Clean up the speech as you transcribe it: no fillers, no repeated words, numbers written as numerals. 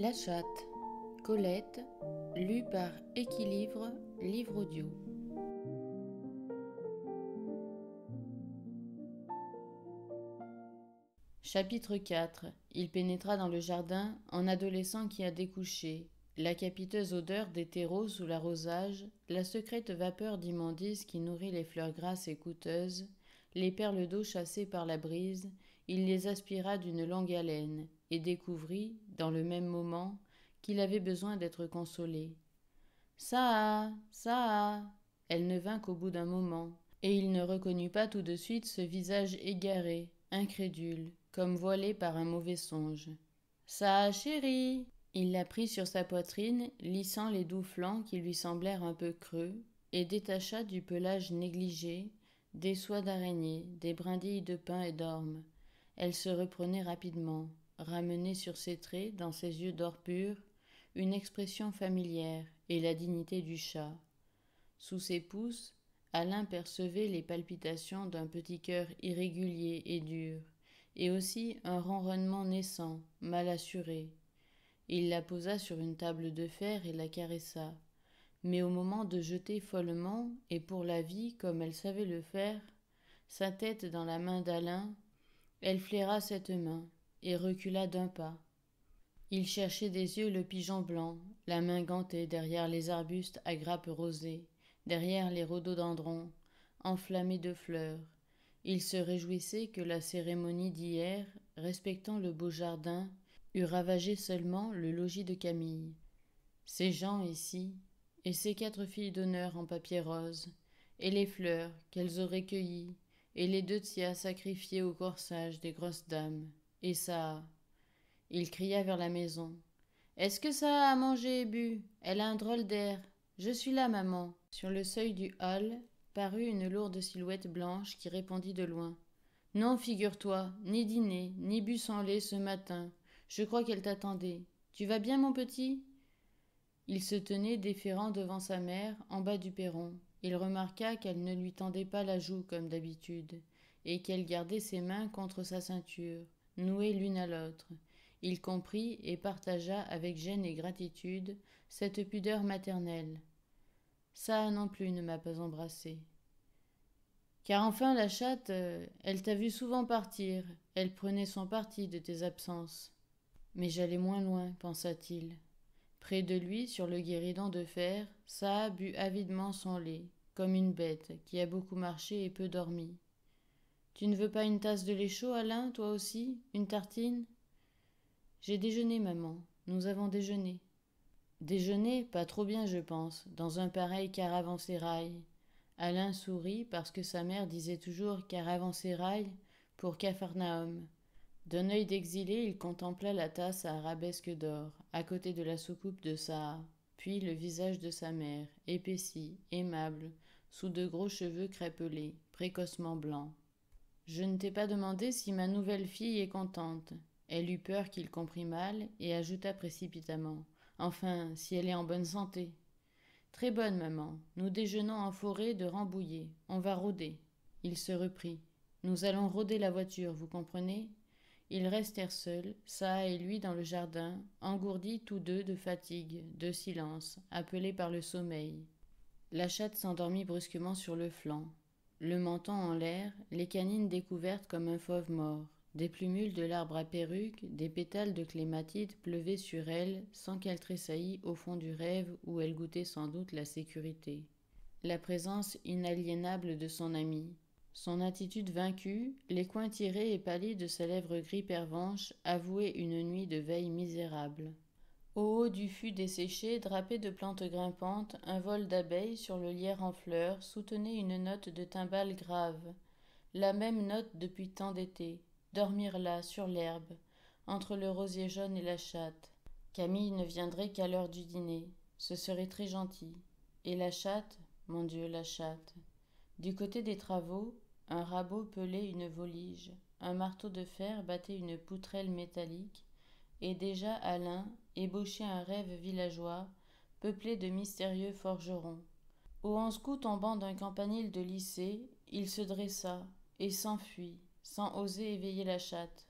La chatte, Colette, lu par Équilivre, livre audio. Chapitre 4. Il pénétra dans le jardin en adolescent qui a découché. La capiteuse odeur des terreaux sous l'arrosage, la secrète vapeur d'immondices qui nourrit les fleurs grasses et coûteuses, les perles d'eau chassées par la brise, il les aspira d'une longue haleine et découvrit, dans le même moment, qu'il avait besoin d'être consolé. Ça, ça. Elle ne vint qu'au bout d'un moment, et il ne reconnut pas tout de suite ce visage égaré, incrédule, comme voilé par un mauvais songe. Ça, chérie. Il la prit sur sa poitrine, lissant les doux flancs qui lui semblèrent un peu creux, et détacha du pelage négligé des soies d'araignée, des brindilles de pin et d'orme. Elle se reprenait rapidement, ramenait sur ses traits, dans ses yeux d'or pur, une expression familière et la dignité du chat. Sous ses pouces, Alain percevait les palpitations d'un petit cœur irrégulier et dur, et aussi un ronronnement naissant, mal assuré. Il la posa sur une table de fer et la caressa. Mais au moment de jeter follement, et pour la vie comme elle savait le faire, sa tête dans la main d'Alain, elle flaira cette main, et recula d'un pas. Il cherchait des yeux le pigeon blanc, la main gantée derrière les arbustes à grappes rosées, derrière les rhododendrons, enflammés de fleurs. Il se réjouissait que la cérémonie d'hier, respectant le beau jardin, eût ravagé seulement le logis de Camille. Ces gens ici, et ces 4 filles d'honneur en papier rose, et les fleurs qu'elles auraient cueillies, et les 2 tias sacrifiés au corsage des grosses dames, et ça. Il cria vers la maison. Est-ce que ça a à manger et bu? Elle a un drôle d'air. Je suis là, maman. Sur le seuil du hall parut une lourde silhouette blanche qui répondit de loin. Non, figure-toi, ni dîner, ni bu sans lait ce matin. Je crois qu'elle t'attendait. Tu vas bien, mon petit? Il se tenait déférent devant sa mère, en bas du perron. Il remarqua qu'elle ne lui tendait pas la joue comme d'habitude, et qu'elle gardait ses mains contre sa ceinture, nouées l'une à l'autre. Il comprit et partagea avec gêne et gratitude cette pudeur maternelle. Ça non plus ne m'a pas embrassé. Car enfin la chatte, elle t'a vu souvent partir, elle prenait son parti de tes absences. Mais j'allais moins loin, pensa-t-il. Près de lui, sur le guéridon de fer, Ça but avidement son lait, comme une bête qui a beaucoup marché et peu dormi. Tu ne veux pas une tasse de lait chaud, Alain, toi aussi? Une tartine? J'ai déjeuné, maman. Nous avons déjeuné. Déjeuner, pas trop bien, je pense, dans un pareil caravansérail. Alain sourit parce que sa mère disait toujours caravansérail pour Capharnaüm. D'un œil d'exilé, il contempla la tasse à arabesque d'or, à côté de la soucoupe de Saha, puis le visage de sa mère, épaissi, aimable, sous de gros cheveux crépelés, précocement blancs. Je ne t'ai pas demandé si ma nouvelle fille est contente. Elle eut peur qu'il comprît mal et ajouta précipitamment. Enfin, si elle est en bonne santé. Très bonne, maman. Nous déjeunons en forêt de Rambouillet. On va rôder. Il se reprit. Nous allons rôder la voiture, vous comprenez? Ils restèrent seuls, Ça et lui, dans le jardin, engourdis tous deux de fatigue, de silence, appelés par le sommeil. La chatte s'endormit brusquement sur le flanc. Le menton en l'air, les canines découvertes comme un fauve mort. Des plumules de l'arbre à perruque, des pétales de clématite pleuvaient sur elle sans qu'elle tressaillît au fond du rêve où elle goûtait sans doute la sécurité. La présence inaliénable de son ami. Son attitude vaincue, les coins tirés et pâlis de ses lèvres gris pervenches avouaient une nuit de veille misérable. Au haut du fût desséché, drapé de plantes grimpantes, un vol d'abeilles sur le lierre en fleurs soutenait une note de timbale grave. La même note depuis tant d'été. Dormir là, sur l'herbe, entre le rosier jaune et la chatte. Camille ne viendrait qu'à l'heure du dîner. Ce serait très gentil. Et la chatte? Mon Dieu, la chatte. Du côté des travaux, un rabot pelait une volige. Un marteau de fer battait une poutrelle métallique. Et déjà Alain ébauchait un rêve villageois, peuplé de mystérieux forgerons. Au 11 août tombant d'un campanile de lycée, il se dressa et s'enfuit, sans oser éveiller la chatte.